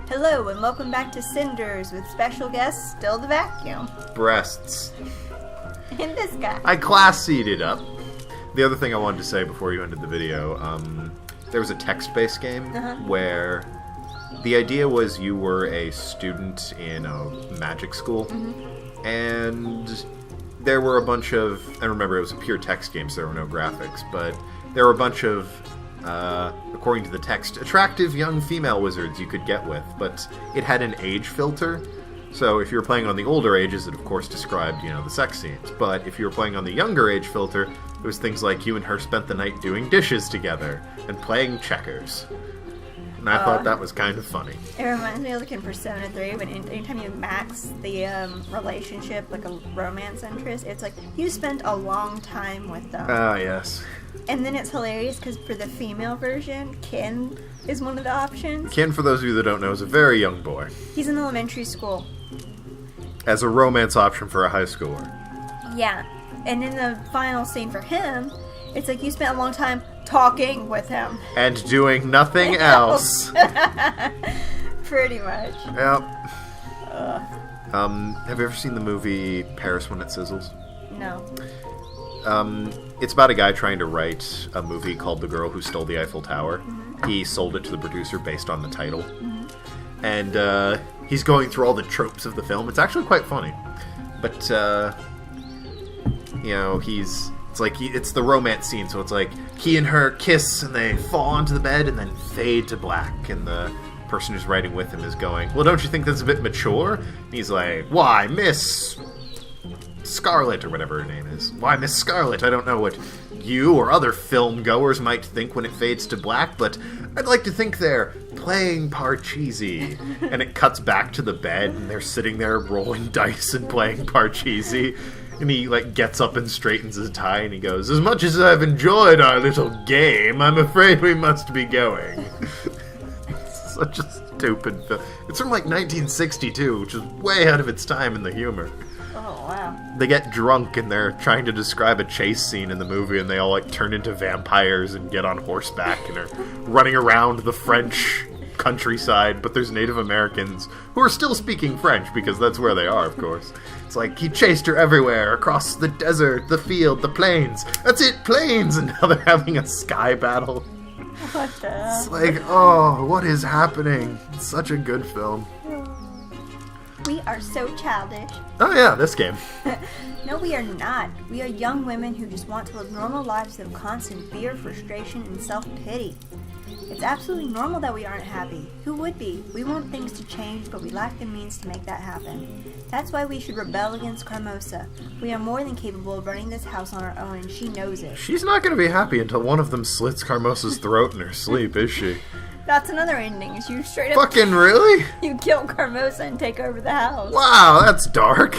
Hello and welcome back to Cinders with special guest Still the Vacuum. Breasts. And this guy. I class seeded up. The other thing I wanted to say before you ended the video, there was a text-based game where the idea was you were a student in a magic school, and there were a bunch of, and remember it was a pure text game so there were no graphics, but there were a bunch of, according to the text, attractive young female wizards you could get with, but it had an age filter. So if you were playing on the older ages, it of course described, the sex scenes. But if you were playing on the younger age filter, it was things like you and her spent the night doing dishes together and playing checkers. And I thought that was kind of funny. It reminds me of like in Persona 3, when anytime you max the relationship, like a romance interest, it's like you spent a long time with them. Ah, yes. And then it's hilarious because for the female version, Ken is one of the options. Ken, for those of you that don't know, is a very young boy. He's in elementary school. As a romance option for a high schooler. Yeah. And in the final scene for him, it's like you spent a long time talking with him. And doing nothing else. Pretty much. Yep. Have you ever seen the movie Paris When It Sizzles? No. It's about a guy trying to write a movie called The Girl Who Stole the Eiffel Tower. He sold it to the producer based on the title. And he's going through all the tropes of the film. It's actually quite funny. But, it's the romance scene, so it's like he and her kiss and they fall onto the bed and then fade to black. And the person who's writing with him is going, well, don't you think that's a bit mature? And he's like, why, Miss Scarlet, or whatever her name is. Why, Miss Scarlet, I don't know what you or other film goers might think when it fades to black, but I'd like to think they're playing Parcheesi. And it cuts back to the bed, and they're sitting there rolling dice and playing Parcheesi. And he, gets up and straightens his tie, and he goes, as much as I've enjoyed our little game, I'm afraid we must be going. Such a stupid film. It's from, 1962, which is way out of its time in the humor. Oh, wow. They get drunk and they're trying to describe a chase scene in the movie, and they all turn into vampires and get on horseback and are running around the French countryside, but there's Native Americans who are still speaking French because that's where they are, of course. It's like he chased her everywhere, across the desert, the field, the plains. That's it, plains! And now they're having a sky battle. What the? It's like, oh, what is happening? It's such a good film. We are so childish. Oh yeah, this game. No, we are not. We are young women who just want to live normal lives of constant fear, frustration, and self-pity. It's absolutely normal that we aren't happy. Who would be? We want things to change, but we lack the means to make that happen. That's why we should rebel against Carmosa. We are more than capable of running this house on our own, and she knows it. She's not going to be happy until one of them slits Carmosa's throat in her sleep, is she? That's another ending, is you straight up... Fucking really? You kill Carmosa and take over the house. Wow, that's dark.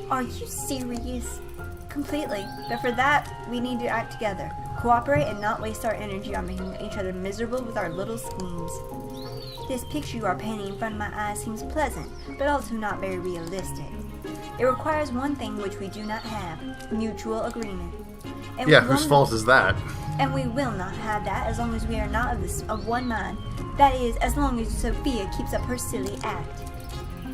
Are you serious? Completely. But for that, we need to act together. Cooperate and not waste our energy on making each other miserable with our little schemes. This picture you are painting in front of my eyes seems pleasant, but also not very realistic. It requires one thing which we do not have, mutual agreement. And yeah, whose fault is that? And we will not have that as long as we are not of one mind. That is, as long as Sophia keeps up her silly act.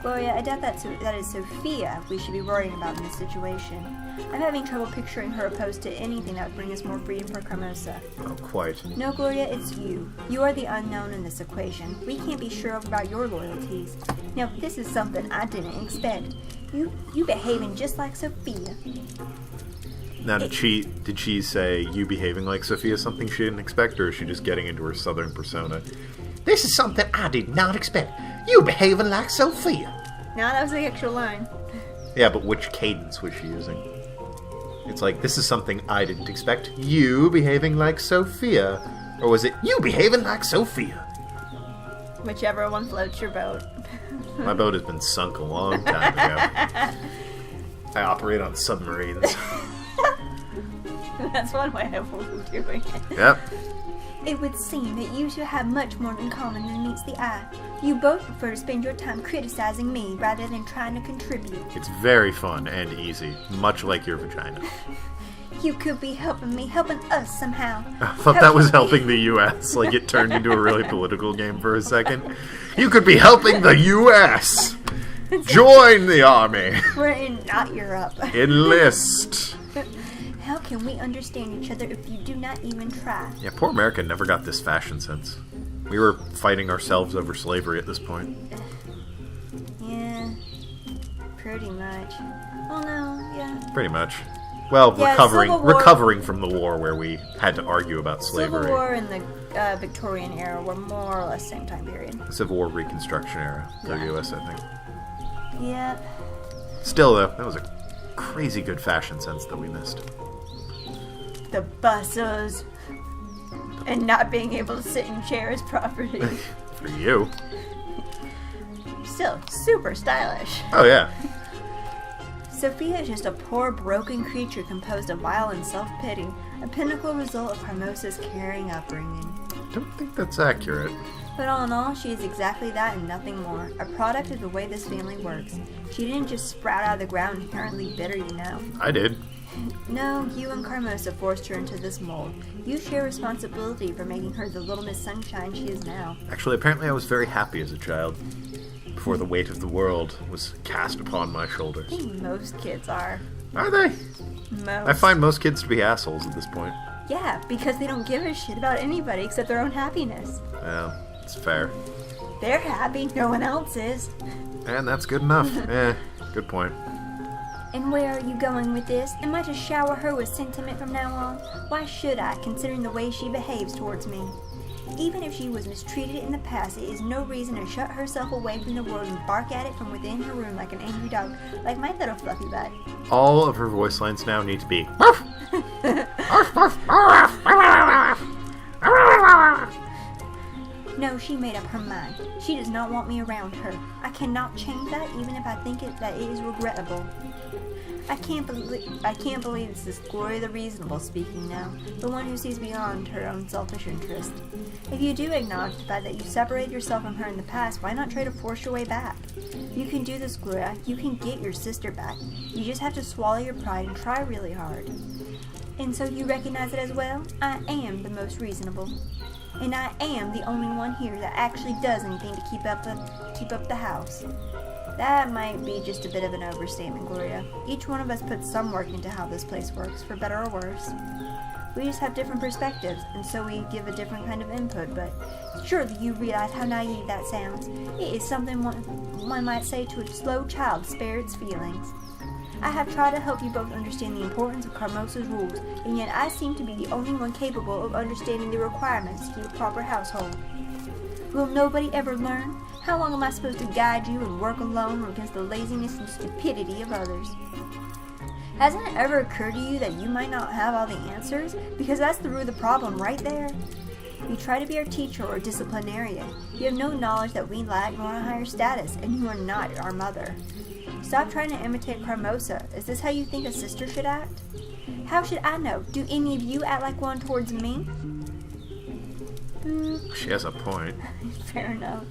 Gloria, I doubt that is Sophia we should be worrying about in this situation. I'm having trouble picturing her opposed to anything that would bring us more freedom for Carmosa. Oh, quite. No, Gloria, it's you. You are the unknown in this equation. We can't be sure about your loyalties. Now, this is something I didn't expect. You behaving just like Sophia. Now, did she say you behaving like Sophia something she didn't expect, or is she just getting into her southern persona? This is something I did not expect. You behaving like Sophia. No, that was the actual line. Yeah, but which cadence was she using? It's like, this is something I didn't expect. You behaving like Sophia. Or was it, you behaving like Sophia? Whichever one floats your boat. My boat has been sunk a long time ago. I operate on submarines. That's one way of doing it. Yep. It would seem that you two have much more in common than meets the eye. You both prefer to spend your time criticizing me rather than trying to contribute. It's very fun and easy, much like your vagina. You could be helping me, helping us somehow. I thought that was helping the U.S. Like, it turned into a really political game for a second. You could be helping the U.S. Join the army. We're in not Europe. Enlist. How can we understand each other if you do not even try? Yeah, poor America never got this fashion sense. We were fighting ourselves over slavery at this point. Yeah, pretty much. Oh no, yeah. Pretty much. Well, Yeah, recovering from the war where we had to argue about slavery. Civil War and the Victorian era were more or less same time period. Civil War Reconstruction era, the Yeah. U.S., I think. Yeah. Still, though, that was a crazy good fashion sense that we missed. The buses. And not being able to sit in chairs properly. For you. Still, super stylish. Oh, yeah. Sophia is just a poor, broken creature composed of vile and self-pity, a pinnacle result of Hermosa's caring upbringing. Don't think that's accurate. But all in all, she is exactly that and nothing more, a product of the way this family works. She didn't just sprout out of the ground inherently bitter, you know. I did. No, you and Carmosa forced her into this mold. You share responsibility for making her the little Miss Sunshine she is now. Actually, apparently I was very happy as a child. Before the weight of the world was cast upon my shoulders. I think most kids are. Are they? Most. I find most kids to be assholes at this point. Yeah, because they don't give a shit about anybody except their own happiness. Well, it's fair. They're happy, no one else is. And that's good enough. Good point. And where are you going with this? Am I to shower her with sentiment from now on? Why should I, considering the way she behaves towards me? Even if she was mistreated in the past, it is no reason to shut herself away from the world and bark at it from within her room like an angry dog, like my little fluffy butt. All of her voice lines now need to be... No, she made up her mind. She does not want me around her. I cannot change that, even if I think that it is regrettable. I can't believe this is Gloria the Reasonable speaking now, the one who sees beyond her own selfish interest. If you do acknowledge the fact that you separated yourself from her in the past, why not try to force your way back? You can do this, Gloria. You can get your sister back. You just have to swallow your pride and try really hard. And so you recognize it as well? I am the most reasonable. And I am the only one here that actually does anything to keep up the house. That might be just a bit of an overstatement, Gloria. Each one of us puts some work into how this place works, for better or worse. We just have different perspectives, and so we give a different kind of input, but surely you realize how naive that sounds. It is something one might say to a slow child, spare its feelings. I have tried to help you both understand the importance of Carmosa's rules, and yet I seem to be the only one capable of understanding the requirements to keep a proper household. Will nobody ever learn? How long am I supposed to guide you and work alone against the laziness and stupidity of others? Hasn't it ever occurred to you that you might not have all the answers? Because that's the root of the problem right there. You try to be our teacher or disciplinarian. You have no knowledge that we lack nor a higher status, and you are not our mother. Stop trying to imitate Carmosa. Is this how you think a sister should act? How should I know? Do any of you act like one towards me? She has a point. Fair enough.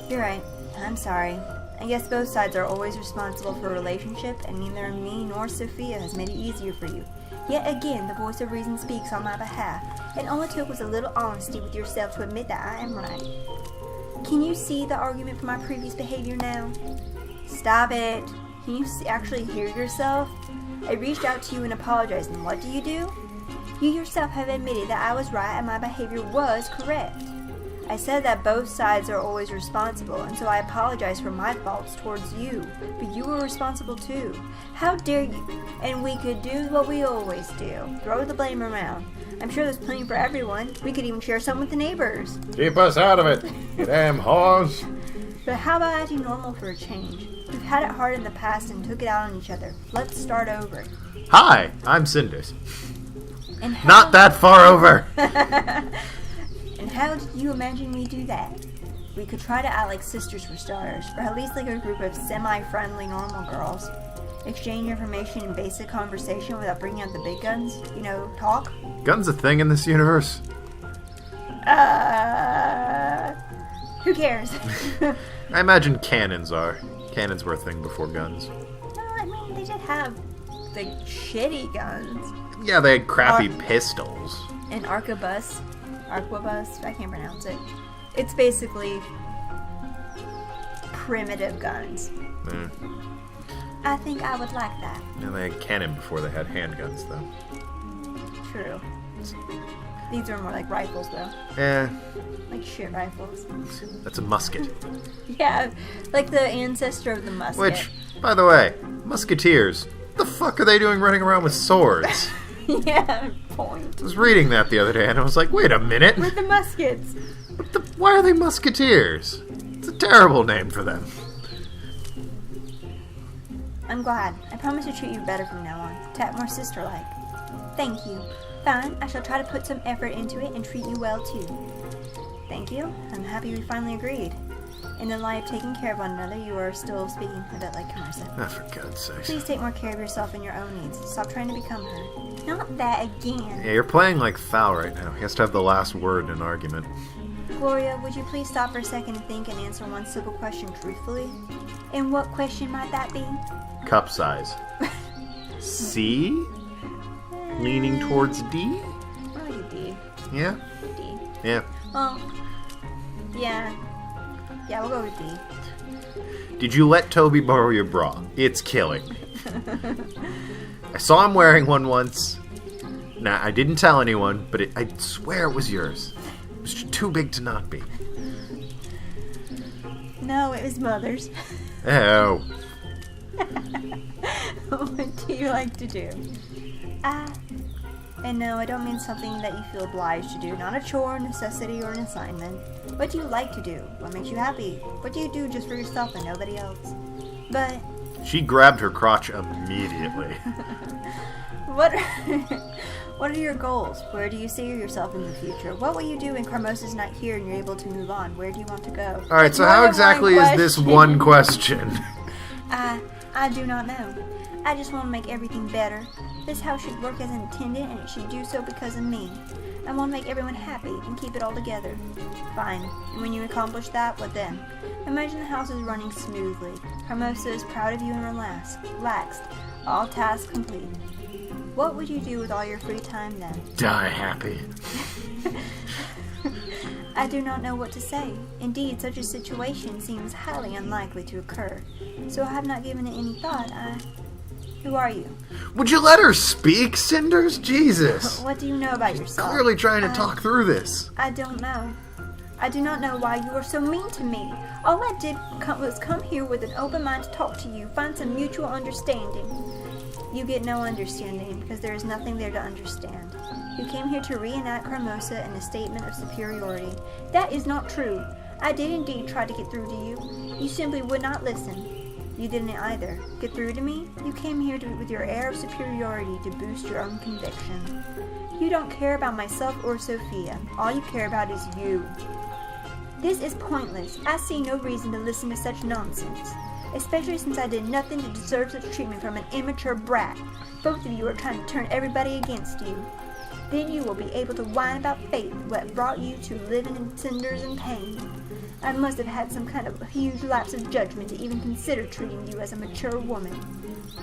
You're right. I'm sorry. I guess both sides are always responsible for a relationship, and neither me nor Sophia has made it easier for you. Yet again, the voice of reason speaks on my behalf. It only took was a little honesty with yourself to admit that I am right. Can you see the argument for my previous behavior now? Stop it. Can you actually hear yourself? I reached out to you and apologized, and what do? You yourself have admitted that I was right and my behavior was correct. I said that both sides are always responsible, and so I apologize for my faults towards you, but you were responsible too. How dare you? And we could do what we always do, throw the blame around. I'm sure there's plenty for everyone. We could even share some with the neighbors. Keep us out of it, you damn whores. But how about acting normal for a change? We've had it hard in the past and took it out on each other. Let's start over. Hi, I'm Cinders. And Not that far over. And how did you imagine we do that? We could try to act like sisters for starters, or at least like a group of semi-friendly normal girls. Exchange information in basic conversation without bringing out the big guns. You know, talk. Gun's a thing in this universe. Who cares? I imagine cannons are. Cannons were a thing before guns. I mean, they did have the shitty guns. Yeah, they had crappy pistols. An arquebus, I can't pronounce it. It's basically primitive guns. Mm. I think I would like that. Yeah, they had cannon before they had handguns, though. True. These are more like rifles, though. Yeah. Like shit rifles. That's a musket. Yeah, like the ancestor of the musket. Which, by the way, musketeers, what the fuck are they doing running around with swords? Yeah, point. I was reading that the other day, and I was like, wait a minute. With the muskets. Why are they musketeers? It's a terrible name for them. I'm glad. I promise to treat you better from now on. To act more sister-like. Thank you. Fine, I shall try to put some effort into it and treat you well, too. Thank you. I'm happy we finally agreed. In the light of taking care of one another, you are still speaking a bit like Carissa. Oh, for God's sakes. Please take more care of yourself and your own needs. Stop trying to become her. Not that again. Yeah, you're playing like Thal right now. He has to have the last word in an argument. Gloria, would you please stop for a second and think and answer one simple question truthfully? And what question might that be? Cup size. C? Leaning towards D? I like a D. Yeah? D. Yeah. Well, yeah. Yeah, we'll go with D. Did you let Toby borrow your bra? It's killing. I saw him wearing one once. Nah, I didn't tell anyone, but I swear it was yours. It was too big to not be. No, it was Mother's. Oh. What do you like to do? And no, I don't mean something that you feel obliged to do. Not a chore, necessity, or an assignment. What do you like to do? What makes you happy? What do you do just for yourself and nobody else? But... She grabbed her crotch immediately. What are your goals? Where do you see yourself in the future? What will you do when Carmosa's not here and you're able to move on? Where do you want to go? Alright, so how exactly is this one question? I do not know. I just want to make everything better. This house should work as intended, and it should do so because of me. I want to make everyone happy and keep it all together. Fine. And when you accomplish that, what then? Imagine the house is running smoothly. Hermosa is proud of you and relaxed. All tasks complete. What would you do with all your free time then? Die happy. I do not know what to say. Indeed, such a situation seems highly unlikely to occur. So I have not given it any thought. Who are you? Would you let her speak, Cinders? Jesus. What do you know about yourself? Clearly trying to talk through this. I don't know. I do not know why you are so mean to me. All I did was come here with an open mind to talk to you, find some mutual understanding. You get no understanding because there is nothing there to understand. You came here to reenact Carmosa in a statement of superiority. That is not true. I did indeed try to get through to you. You simply would not listen. You didn't either. Get through to me? You came here with your air of superiority to boost your own conviction. You don't care about myself or Sophia. All you care about is you. This is pointless. I see no reason to listen to such nonsense. Especially since I did nothing to deserve such treatment from an immature brat. Both of you are trying to turn everybody against you. Then you will be able to whine about fate, what brought you to living in cinders and pain. I must have had some kind of huge lapse of judgment to even consider treating you as a mature woman.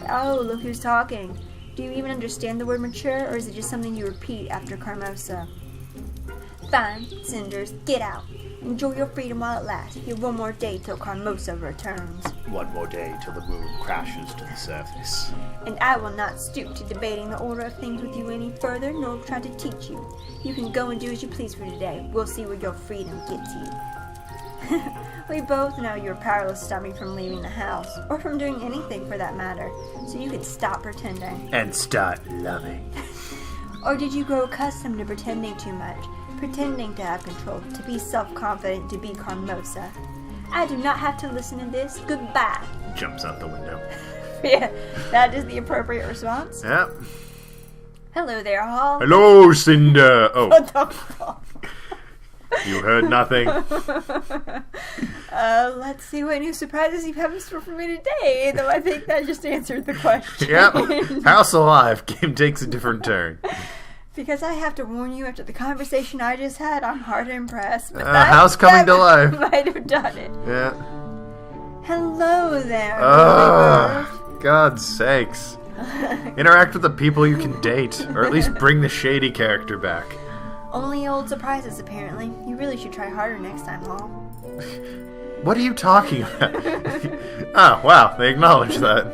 Oh, look who's talking. Do you even understand the word mature, or is it just something you repeat after Carmosa? Fine, Cinders, get out. Enjoy your freedom while it lasts. You have one more day till Carmosa returns. One more day till the moon crashes to the surface. And I will not stoop to debating the order of things with you any further, nor try to teach you. You can go and do as you please for today. We'll see where your freedom gets you. We both know you're powerless to stop me from leaving the house, or from doing anything for that matter, so you can stop pretending. And start loving. Or did you grow accustomed to pretending too much, pretending to have control, to be self-confident, to be Carmosa? I do not have to listen to this. Goodbye. Jumps out the window. Yeah, that is the appropriate response. Yep. Hello there, Hall. Hello, Cinder. Oh. What the fuck? You heard nothing. Let's see what new surprises you have in store for me today. Though I think that just answered the question. Yep. House Alive. Game takes a different turn. Because I have to warn you, after the conversation I just had, I'm hard to impress. But house coming to life. Might have done it. Yeah. Hello there. God's sakes. Interact with the people you can date, or at least bring the shady character back. Only old surprises, apparently. You really should try harder next time, Hall. What are you talking about? Oh, wow, they acknowledge that.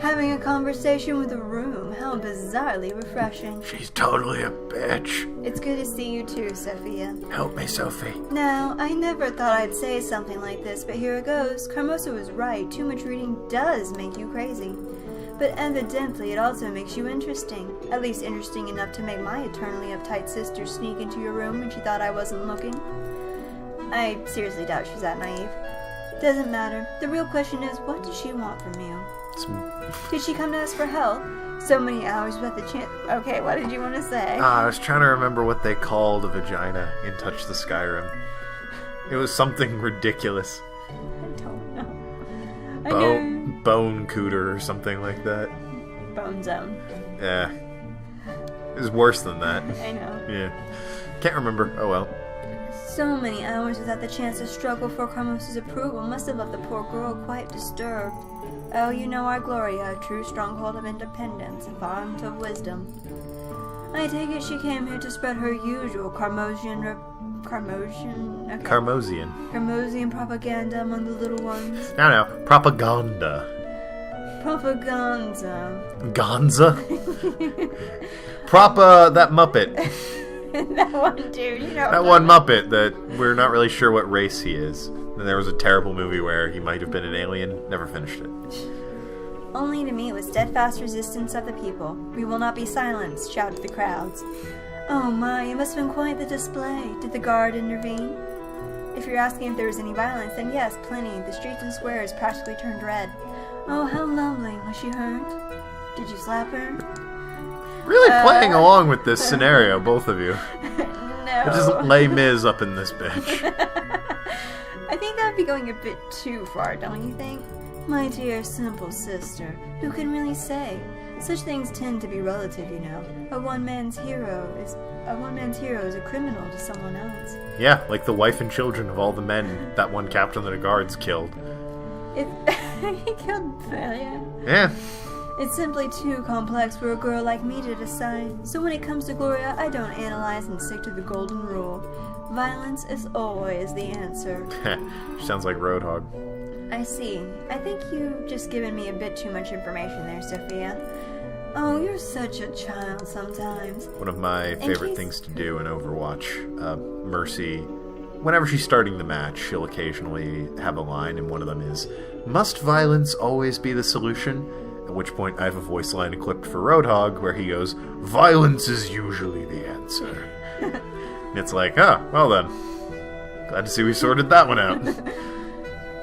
Having a conversation with a room. How bizarrely refreshing. She's totally a bitch. It's good to see you too, Sophia. Help me, Sophie. Now, I never thought I'd say something like this, but here it goes. Carmosa was right. Too much reading does make you crazy. But evidently, it also makes you interesting. At least interesting enough to make my eternally uptight sister sneak into your room when she thought I wasn't looking. I seriously doubt she's that naive. Doesn't matter. The real question is, what does she want from you? Did she come to us for help? So many hours without the chance. Okay, what did you want to say? I was trying to remember what they called a vagina in Touch the Skyrim. It was something ridiculous. I don't know. Bone cooter or something like that. Bone zone. Yeah. It was worse than that. I know. Yeah. Can't remember. Oh well. So many hours without the chance to struggle for Carmosa's approval must have left the poor girl quite disturbed. Oh, you know our Gloria, a true stronghold of independence, a font of wisdom. I take it she came here to spread her usual Carmosian propaganda among the little ones. No, propaganda. Propaganda. Gonza? That Muppet. That one dude, you know. That one Muppet that we're not really sure what race he is. And there was a terrible movie where he might have been an alien. Never finished it. Only to meet with steadfast resistance of the people. We will not be silenced, shouted the crowds. Oh my, it must have been quite the display. Did the guard intervene? If you're asking if there was any violence, then yes, plenty. The streets and squares practically turned red. Oh, how lovely. Was she hurt? Did you slap her? Really playing along with this scenario, both of you. No. Just lay Miz up in this bitch. I think that would be going a bit too far, don't you think? My dear, simple sister, who can really say? Such things tend to be relative, you know. A one-man's hero is a criminal to someone else. Yeah, like the wife and children of all the men that one captain of the guards killed. He killed Thalia. Yeah. It's simply too complex for a girl like me to decide. So when it comes to Gloria, I don't analyze and stick to the golden rule. Violence is always the answer. Sounds like Roadhog. I see. I think you've just given me a bit too much information there, Sophia. Oh, you're such a child sometimes. One of my favorite things to do in Overwatch, Mercy, whenever she's starting the match, she'll occasionally have a line, and one of them is, "Must violence always be the solution?" At which point I have a voice line clipped for Roadhog where he goes, "Violence is usually the answer." And it's like, well then. Glad to see we sorted that one out.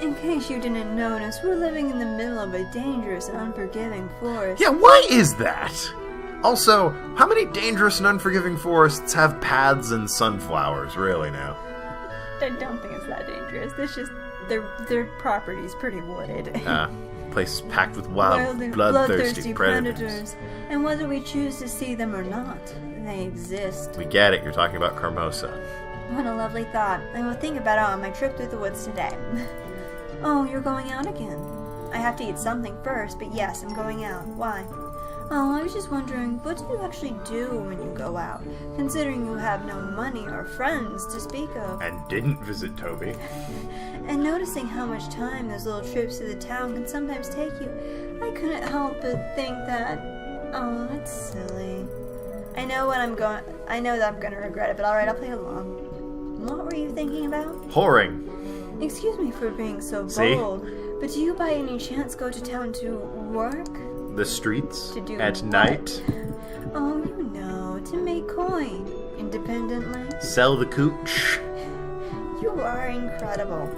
In case you didn't notice, we're living in the middle of a dangerous and unforgiving forest. Yeah, why is that? Also, how many dangerous and unforgiving forests have paths and sunflowers, really, now? I don't think it's that dangerous. It's just, their property's pretty wooded. Place is packed with wild, bloodthirsty predators. And whether we choose to see them or not, they exist. We get it, you're talking about Carmosa. What a lovely thought. I will think about it on my trip through the woods today. Oh, you're going out again. I have to eat something first, but yes, I'm going out. Why? Oh, I was just wondering, what do you actually do when you go out, considering you have no money or friends to speak of? And didn't visit Toby. And noticing how much time those little trips to the town can sometimes take you, I couldn't help but think that, oh, it's silly. I know that I'm gonna regret it, but alright, I'll play along. What were you thinking about? Whoring. Excuse me for being so See? bold, but do you by any chance go to town to work? The streets? To do at what? night? Oh, you know, to make coin. Independently. Sell the cooch. You are incredible.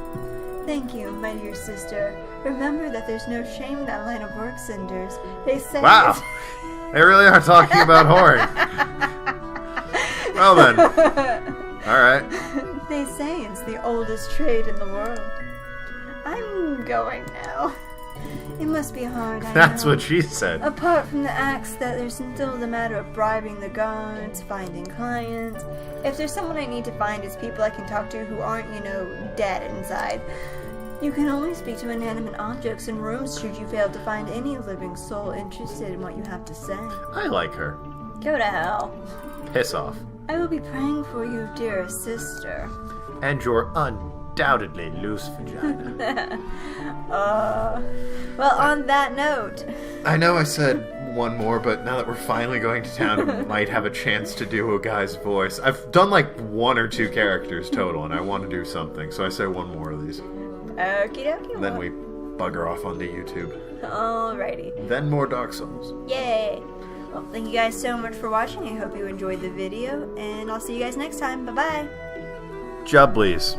Thank you, my dear sister. Remember that there's no shame in that line of work, Cinders. They say Wow! They really are talking about whoring. Well then. Alright. They say it's the oldest trade in the world. I'm going now. It must be hard, I That's know. what she said. Apart from the acts that there's still the matter of bribing the guards, finding clients. If there's someone I need to find, it's people I can talk to who aren't, dead inside. You can only speak to inanimate objects in rooms should you fail to find any living soul interested in what you have to say. I like her. Go to hell. Piss off. I will be praying for you, dearest sister. And your undoubtedly loose vagina. Well, on that note... I know I said one more, but now that we're finally going to town, I might have a chance to do a guy's voice. I've done like 1 or 2 characters total, and I want to do something, so I say one more of these. Okie dokie. Then we bugger off onto YouTube. Alrighty. Then more Dark Souls. Yay! Well, thank you guys so much for watching. I hope you enjoyed the video, and I'll see you guys next time. Bye-bye! Job, please.